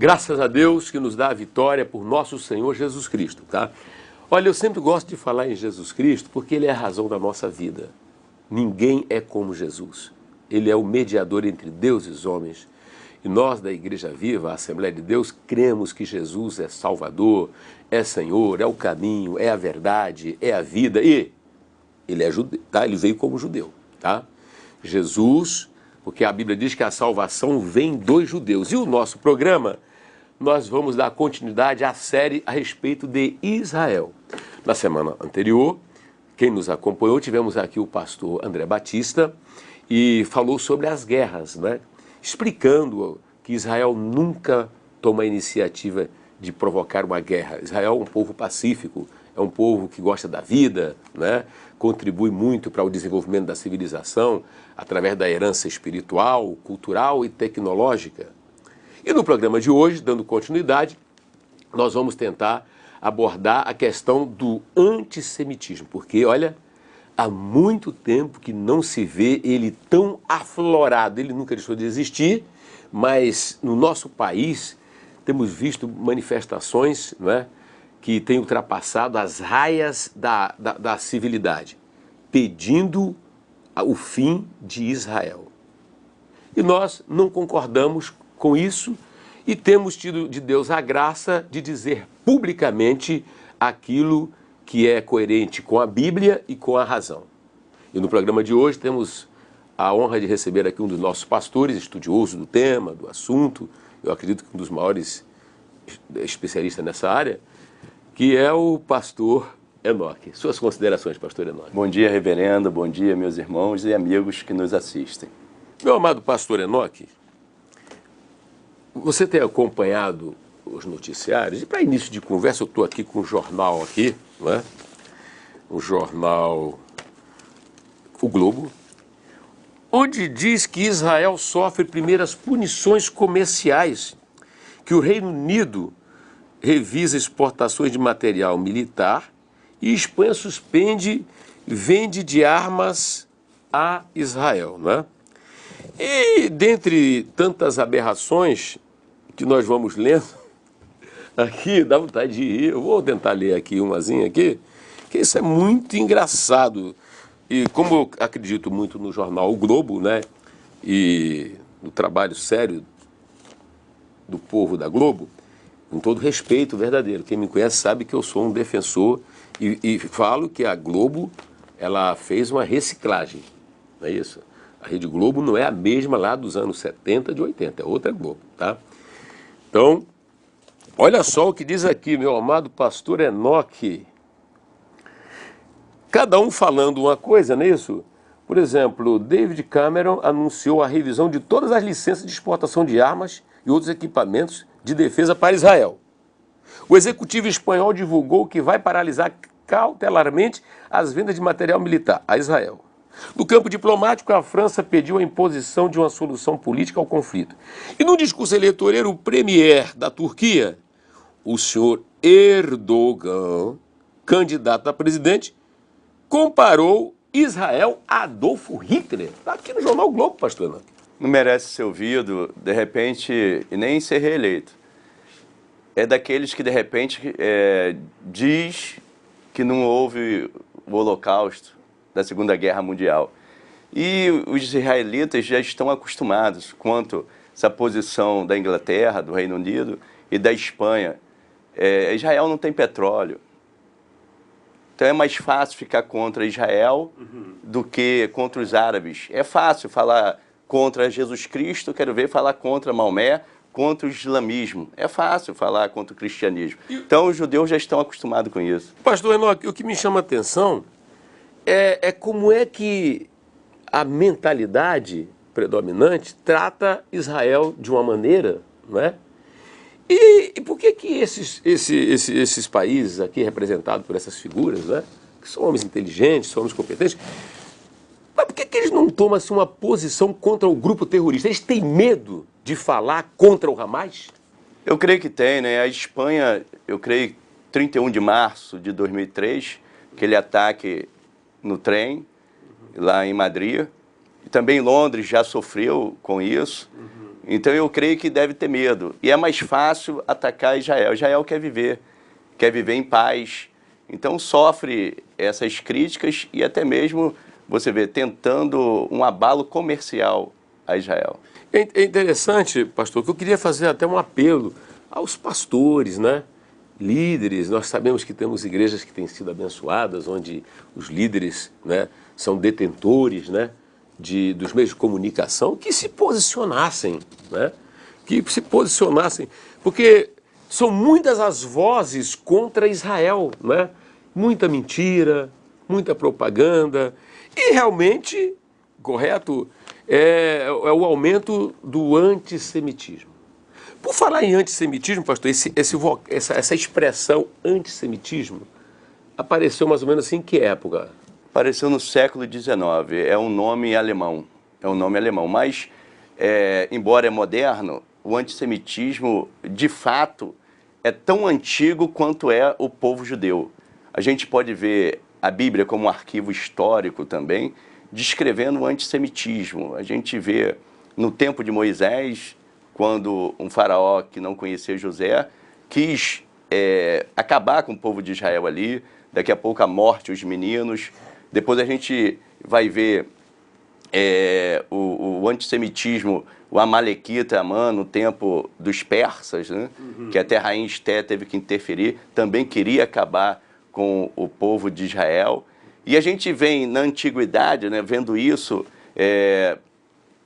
Graças a Deus que nos dá a vitória por nosso Senhor Jesus Cristo, tá? Olha, eu sempre gosto de falar em Jesus Cristo porque Ele é a razão da nossa vida. Ninguém é como Jesus. Ele é o mediador entre Deus e os homens. E nós da Igreja Viva, a Assembleia de Deus, cremos que Jesus é Salvador, é Senhor, é o caminho, é a verdade, é a vida. E Ele é judeu, tá? Ele veio como judeu, tá? Jesus, porque a Bíblia diz que a salvação vem dos judeus. E o nosso programa, nós vamos dar continuidade à série a respeito de Israel. Na semana anterior, quem nos acompanhou, tivemos aqui o pastor André Batista e falou sobre as guerras, né? Explicando que Israel nunca toma a iniciativa de provocar uma guerra. Israel é um povo pacífico, é um povo que gosta da vida, né? Contribui muito para o desenvolvimento da civilização através da herança espiritual, cultural e tecnológica. E no programa de hoje, dando continuidade, nós vamos tentar abordar a questão do antissemitismo, porque, olha, há muito tempo que não se vê ele tão aflorado. Ele nunca deixou de existir, mas no nosso país temos visto manifestações, não é, que têm ultrapassado as raias da civilidade, pedindo o fim de Israel. E nós não concordamos com isso e temos tido de Deus a graça de dizer publicamente aquilo que é coerente com a Bíblia e com a razão. E no programa de hoje temos a honra de receber aqui um dos nossos pastores, estudioso do tema, do assunto, eu acredito que um dos maiores especialistas nessa área, que é o pastor Enoque. Suas considerações, pastor Enoque. Bom dia, reverendo, bom dia, meus irmãos e amigos que nos assistem. Meu amado pastor Enoque, você tem acompanhado os noticiários? E para início de conversa, eu estou aqui com um jornal aqui, não é? O jornal O Globo, onde diz que Israel sofre primeiras punições comerciais, que o Reino Unido revisa exportações de material militar e Espanha suspende vende de armas a Israel, não é? E dentre tantas aberrações que nós vamos lendo, aqui dá vontade de rir, eu vou tentar ler aqui umazinha aqui, que isso é muito engraçado. E como eu acredito muito no jornal O Globo, né, e no trabalho sério do povo da Globo, com todo respeito verdadeiro, quem me conhece sabe que eu sou um defensor e falo que a Globo, ela fez uma reciclagem, não é isso? A Rede Globo não é a mesma lá dos anos 70, de 80, é outra Globo, tá? Então, olha só o que diz aqui, meu amado pastor Enoque. Cada um falando uma coisa, não é isso? Por exemplo, David Cameron anunciou a revisão de todas as licenças de exportação de armas e outros equipamentos de defesa para Israel. O executivo espanhol divulgou que vai paralisar cautelarmente as vendas de material militar a Israel. No campo diplomático, a França pediu a imposição de uma solução política ao conflito. E no discurso eleitoreiro, o premier da Turquia, o senhor Erdogan, candidato a presidente, comparou Israel a Adolfo Hitler. Está aqui no jornal Globo, pastor Enoque. Não merece ser ouvido, de repente, e nem ser reeleito. É daqueles que, de repente, diz que não houve o Holocausto da Segunda Guerra Mundial. E os israelitas já estão acostumados quanto a essa posição da Inglaterra, do Reino Unido e da Espanha. Israel não tem petróleo. Então é mais fácil ficar contra Israel do que contra os árabes. É fácil falar contra Jesus Cristo, quero ver falar contra Maomé, contra o islamismo. É fácil falar contra o cristianismo. Então os judeus já estão acostumados com isso. Pastor Enoque, o que me chama a atenção é como é que a mentalidade predominante trata Israel de uma maneira, não é? E por que esses países aqui representados por essas figuras, né, que são homens inteligentes, são homens competentes, mas por que eles não tomam assim, uma posição contra o grupo terrorista? Eles têm medo de falar contra o Hamas? Eu creio que tem, né? A Espanha, eu creio, 31 de março de 2003, aquele ataque no trem, lá em Madrid. E também Londres já sofreu com isso. Então eu creio que deve ter medo. E é mais fácil atacar Israel. Israel quer viver em paz. Então sofre essas críticas e até mesmo, você vê, tentando um abalo comercial a Israel. É interessante, pastor, que eu queria fazer até um apelo aos pastores, né? Líderes. Nós sabemos que temos igrejas que têm sido abençoadas, onde os líderes, né, são detentores, né, dos meios de comunicação, que se posicionassem, né? Que se posicionassem, porque são muitas as vozes contra Israel, né? Muita mentira, muita propaganda, e realmente, correto, é o aumento do antissemitismo. Por falar em antissemitismo, pastor, essa expressão antissemitismo apareceu mais ou menos assim em que época? Apareceu no século XIX, é um nome alemão, mas, embora é moderno, o antissemitismo, de fato, é tão antigo quanto é o povo judeu. A gente pode ver a Bíblia como um arquivo histórico também, descrevendo o antissemitismo. A gente vê no tempo de Moisés, quando um faraó que não conhecia José quis acabar com o povo de Israel ali, daqui a pouco a morte, os meninos. Depois a gente vai ver o antissemitismo, o amalequita Amã, no tempo dos persas, né? Que até a rainha Esté teve que interferir, também queria acabar com o povo de Israel. E a gente vem na antiguidade, né, vendo isso,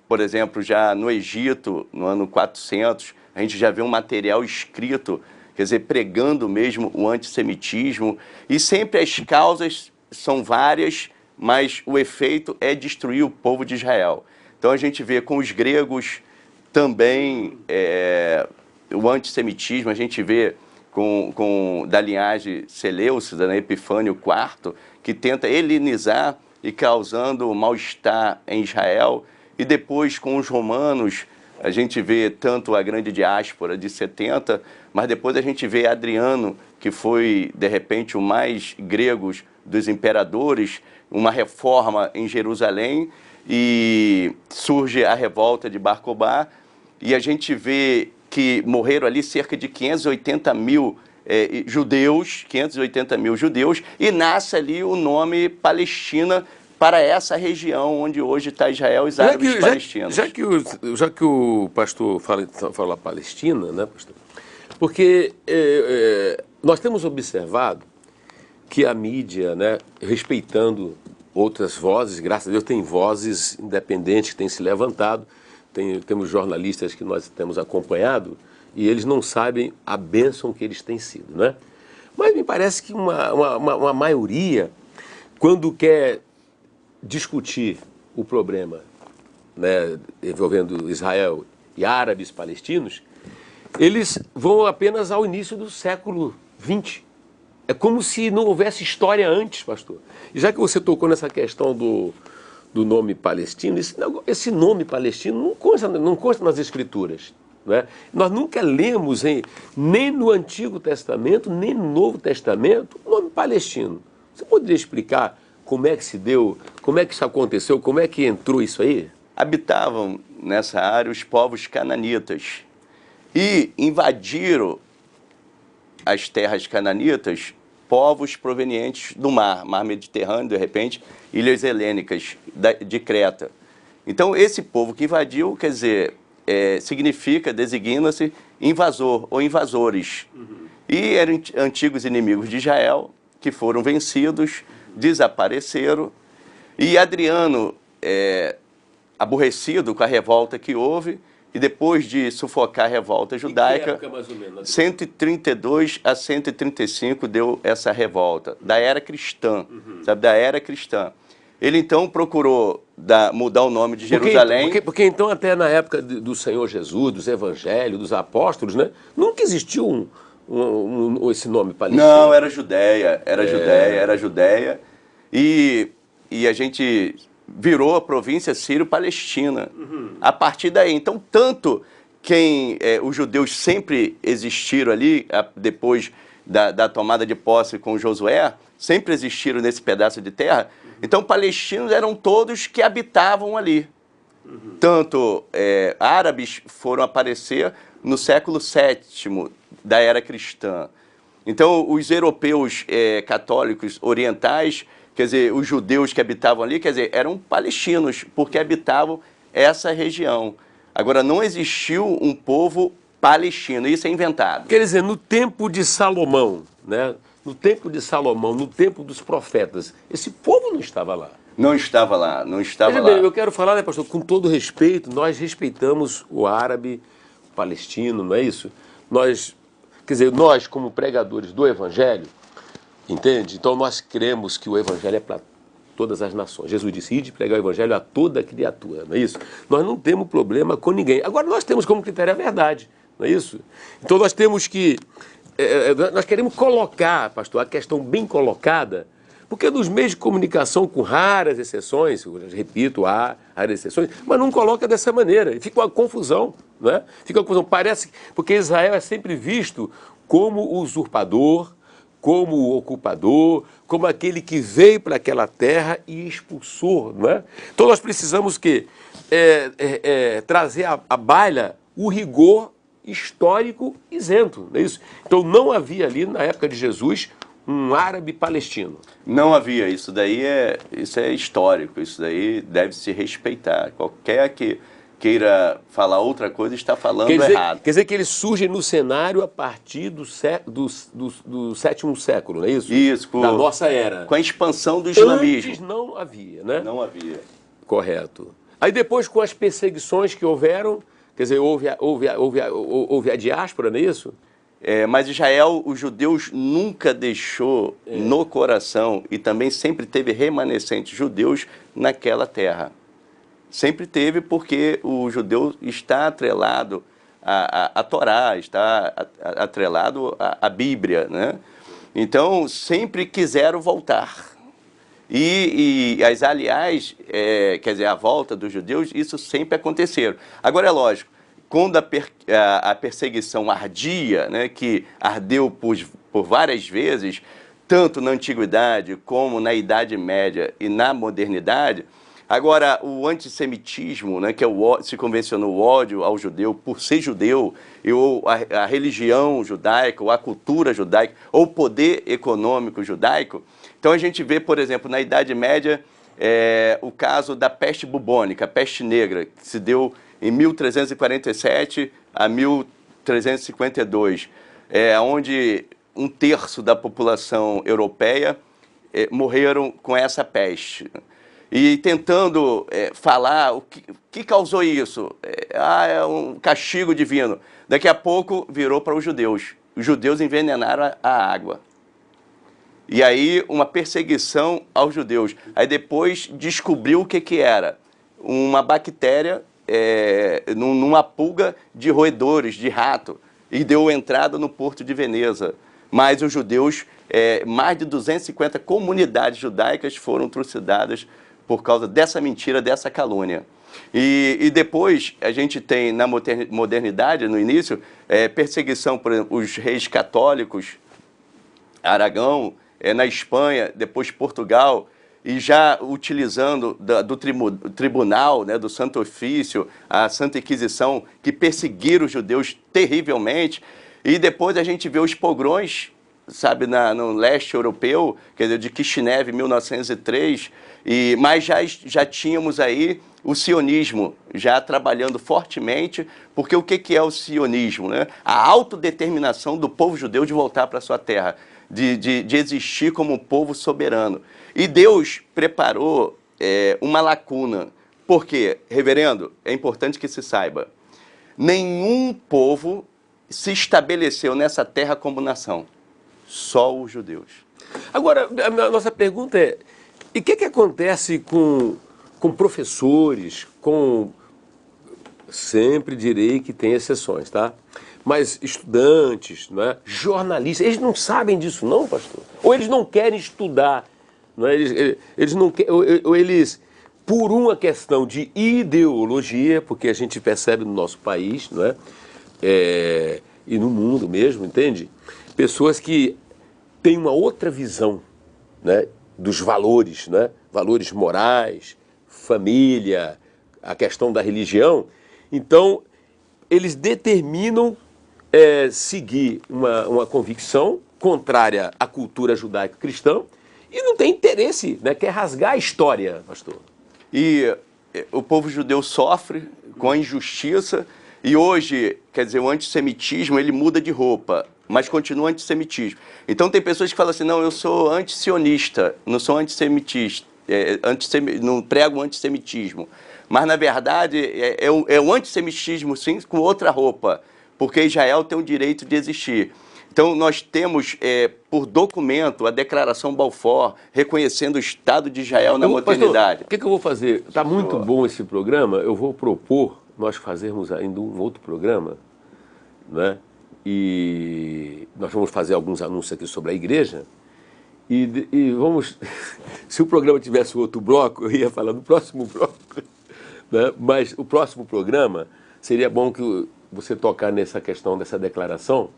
por exemplo, já no Egito, no ano 400, a gente já vê um material escrito, quer dizer, pregando mesmo o antissemitismo, e sempre as causas são várias, mas o efeito é destruir o povo de Israel. Então a gente vê com os gregos também o antissemitismo, a gente vê da linhagem Seleucida, né, Epifânio IV, que tenta helenizar e causando mal-estar em Israel. E depois com os romanos, a gente vê tanto a grande diáspora de 70, mas depois a gente vê Adriano, que foi, de repente, o mais grego dos imperadores, uma reforma em Jerusalém, e surge a revolta de Bar Kokhba, e a gente vê que morreram ali cerca de 580 mil judeus, e nasce ali o nome Palestina para essa região onde hoje está Israel e os árabes palestinos. Já que o pastor fala Palestina, né, pastor? Porque nós temos observado que a mídia, né, respeitando outras vozes, graças a Deus tem vozes independentes que têm se levantado, temos jornalistas que nós temos acompanhado e eles não sabem a bênção que eles têm sido, né? Mas me parece que uma maioria, quando quer discutir o problema, né, envolvendo Israel e árabes palestinos, eles vão apenas ao início do século XX. É como se não houvesse história antes, pastor. E já que você tocou nessa questão do nome palestino, esse nome palestino não consta nas Escrituras. Né? Nós nunca lemos nem no Antigo Testamento, nem no Novo Testamento, o nome palestino. Você poderia explicar como é que se deu, como é que isso aconteceu, como é que entrou isso aí? Habitavam nessa área os povos cananitas e invadiram as terras cananitas povos provenientes do mar Mediterrâneo, de repente, ilhas helênicas de Creta. Então, esse povo que invadiu, quer dizer, designa-se invasor ou invasores. E eram antigos inimigos de Israel, que foram vencidos, desapareceram, e Adriano, aborrecido com a revolta que houve, e depois de sufocar a revolta judaica, época, mais ou menos, 132 a 135 deu essa revolta, da era cristã, sabe, da era cristã. Ele então procurou mudar o nome de Jerusalém. Porque então até na época do Senhor Jesus, dos evangelhos, dos apóstolos, né, nunca existiu esse nome palestino. Não, era Judéia, era Judéia. E a gente virou a província sírio-palestina. A partir daí, então, tanto os judeus sempre existiram ali, depois da tomada de posse com Josué, sempre existiram nesse pedaço de terra. Então, palestinos eram todos que habitavam ali. tanto árabes foram aparecer no século VII da era cristã. Então, os europeus católicos orientais, quer dizer, os judeus que habitavam ali, quer dizer, eram palestinos, porque habitavam essa região. Agora, não existiu um povo palestino, isso é inventado. Quer dizer, no tempo de Salomão, né? No tempo de Salomão, no tempo dos profetas, esse povo não estava lá. Não estava lá, não estava Veja lá. bem, eu quero falar, né, pastor, com todo respeito, nós respeitamos o árabe, o palestino, não é isso? Nós, quer dizer, nós como pregadores do evangelho, entende? Então nós cremos que o evangelho é para todas as nações. Jesus disse, ide pregar o evangelho a toda criatura, não é isso? Nós não temos problema com ninguém. Agora nós temos como critério a verdade, não é isso? Então nós temos que, nós queremos colocar, pastor, a questão bem colocada, porque nos meios de comunicação, com raras exceções, eu repito, há raras exceções, mas não coloca dessa maneira, e fica uma confusão, não é? Fica uma confusão, parece, porque Israel é sempre visto como usurpador, como ocupador, como aquele que veio para aquela terra e expulsou, não é? Então nós precisamos trazer à baila o rigor histórico isento, não é isso? Então não havia ali, na época de Jesus, um árabe palestino. Não havia, isso é histórico, isso daí deve se respeitar. Qualquer que queira falar outra coisa está falando errado. Quer dizer que eles surgem no cenário a partir do sétimo século, não é isso? Isso, da nossa era. Com a expansão do islamismo. Antes não havia, né? Não havia. Correto. Aí depois, com as perseguições que houveram, quer dizer, houve a diáspora, não é isso? Mas Israel, os judeus nunca deixou no coração, e também sempre teve remanescentes judeus naquela terra. Sempre teve, porque o judeu está atrelado à Torá, está atrelado à Bíblia, né? Então, sempre quiseram voltar. E aliás, quer dizer, a volta dos judeus, isso sempre aconteceu. Agora, é lógico, quando a perseguição ardia, né, que ardeu por várias vezes, tanto na Antiguidade como na Idade Média e na Modernidade, agora o antissemitismo, né, que se convencionou o ódio ao judeu por ser judeu, ou a religião judaica, ou a cultura judaica, ou o poder econômico judaico. Então a gente vê, por exemplo, na Idade Média, o caso da peste bubônica, a peste negra, que se deu em 1347 a 1352, onde 1/3 da população europeia morreram com essa peste. E tentando falar o que causou isso. É um castigo divino. Daqui a pouco virou para os judeus. Os judeus envenenaram a água. E aí uma perseguição aos judeus. Aí depois descobriu o que era. Uma bactéria numa pulga de roedores, de rato, e deu entrada no porto de Veneza. Mas os judeus, mais de 250 comunidades judaicas foram trucidadas por causa dessa mentira, dessa calúnia. E depois a gente tem, na modernidade, no início, perseguição, por exemplo, os reis católicos, Aragão, na Espanha, depois Portugal, e já utilizando do tribunal, né, do Santo Ofício, a Santa Inquisição, que perseguiram os judeus terrivelmente. E depois a gente vê os pogrões, sabe, no leste europeu, quer dizer, de Kishinev, em 1903, mas já tínhamos aí o sionismo já trabalhando fortemente, porque o que é o sionismo, né? A autodeterminação do povo judeu de voltar para a sua terra, de existir como um povo soberano. E Deus preparou uma lacuna. Por quê? Reverendo, é importante que se saiba, nenhum povo se estabeleceu nessa terra como nação, só os judeus. Agora, a nossa pergunta é, e o que acontece com professores, sempre direi que tem exceções, tá? Mas estudantes, não é? Jornalistas, eles não sabem disso não, pastor? Ou eles não querem estudar, não é? Eles não querem, ou eles, por uma questão de ideologia, porque a gente percebe no nosso país, não é? E no mundo mesmo, entende? Pessoas que têm uma outra visão, né, dos valores, né? Valores morais, família, a questão da religião. Então, eles determinam seguir uma convicção contrária à cultura judaico-cristã e não tem interesse, né? Quer rasgar a história, pastor. E o povo judeu sofre com a injustiça e hoje, quer dizer, o antissemitismo, ele muda de roupa, mas continua antissemitismo. Então tem pessoas que falam assim, não, eu sou antisionista, não sou antissemitista, não prego antissemitismo. Mas, na verdade, é o antissemitismo, sim, com outra roupa, porque Israel tem o direito de existir. Então, nós temos, por documento, a Declaração Balfour, reconhecendo o Estado de Israel na modernidade. Pastor, o que eu vou fazer? Está muito bom esse programa, eu vou propor nós fazermos ainda um outro programa, né? E nós vamos fazer alguns anúncios aqui sobre a igreja, e vamos... Se o programa tivesse outro bloco, eu ia falar no próximo bloco, né? Mas o próximo programa seria bom que você tocar nessa questão dessa declaração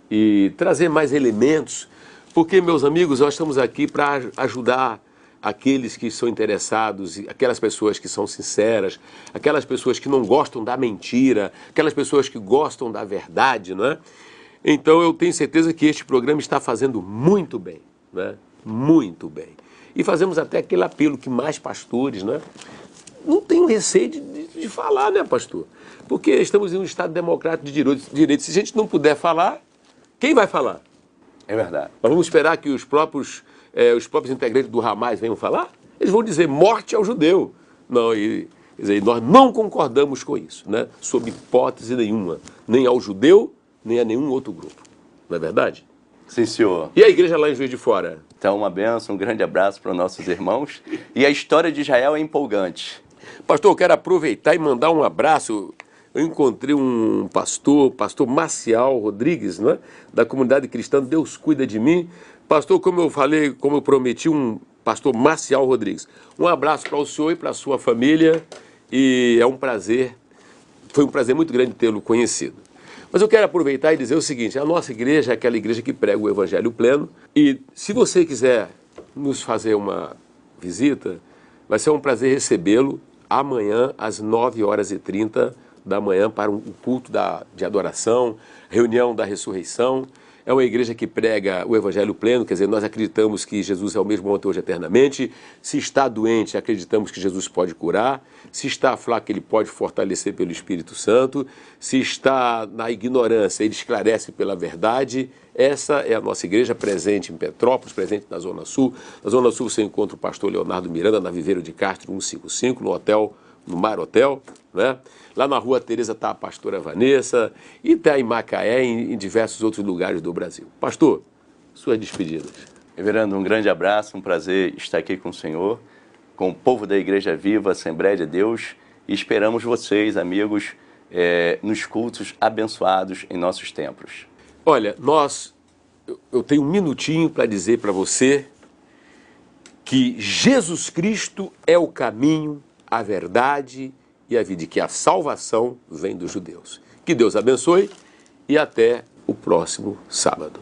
e trazer mais elementos, porque, meus amigos, nós estamos aqui para ajudar aqueles que são interessados, aquelas pessoas que são sinceras, aquelas pessoas que não gostam da mentira, aquelas pessoas que gostam da verdade, não é? Então eu tenho certeza que este programa está fazendo muito bem, né? Muito bem. E fazemos até aquele apelo que mais pastores, né, não tenham receio de falar, né, pastor? Porque estamos em um Estado democrático de direito. Se a gente não puder falar, quem vai falar? É verdade. Nós vamos esperar que os próprios integrantes do Hamas venham falar? Eles vão dizer morte ao judeu. Não, quer dizer, nós não concordamos com isso, né? Sob hipótese nenhuma. Nem ao judeu, nem a nenhum outro grupo. Não é verdade? Sim, senhor. E a igreja lá em Juiz de Fora? Então, uma bênção, um grande abraço para os nossos irmãos. E a história de Israel é empolgante. Pastor, eu quero aproveitar e mandar um abraço. Eu encontrei um pastor Maciel Rodrigues, né, da comunidade cristã Deus Cuida de Mim. Pastor, como eu falei, como eu prometi, um pastor Maciel Rodrigues. Um abraço para o senhor e para a sua família. E é um prazer, foi um prazer muito grande tê-lo conhecido. Mas eu quero aproveitar e dizer o seguinte, a nossa igreja é aquela igreja que prega o Evangelho pleno. E se você quiser nos fazer uma visita, vai ser um prazer recebê-lo amanhã às 9h30 da manhã para um culto de adoração, reunião da ressurreição. É uma igreja que prega o Evangelho pleno, quer dizer, nós acreditamos que Jesus é o mesmo ontem, hoje, eternamente. Se está doente, acreditamos que Jesus pode curar. Se está fraco, ele pode fortalecer pelo Espírito Santo. Se está na ignorância, ele esclarece pela verdade. Essa é a nossa igreja, presente em Petrópolis, presente na Zona Sul. Na Zona Sul você encontra o pastor Leonardo Miranda, na Viveiro de Castro 155, no Mar Hotel, né? Lá na Rua Teresa está a pastora Vanessa e está em Macaé e em diversos outros lugares do Brasil. Pastor, suas despedidas. Reverendo, um grande abraço, um prazer estar aqui com o senhor, com o povo da Igreja Viva, Assembleia de Deus, e esperamos vocês, amigos, nos cultos abençoados em nossos templos. Olha, eu tenho um minutinho para dizer para você que Jesus Cristo é o caminho, a verdade e a vida, de que a salvação vem dos judeus. Que Deus abençoe e até o próximo sábado.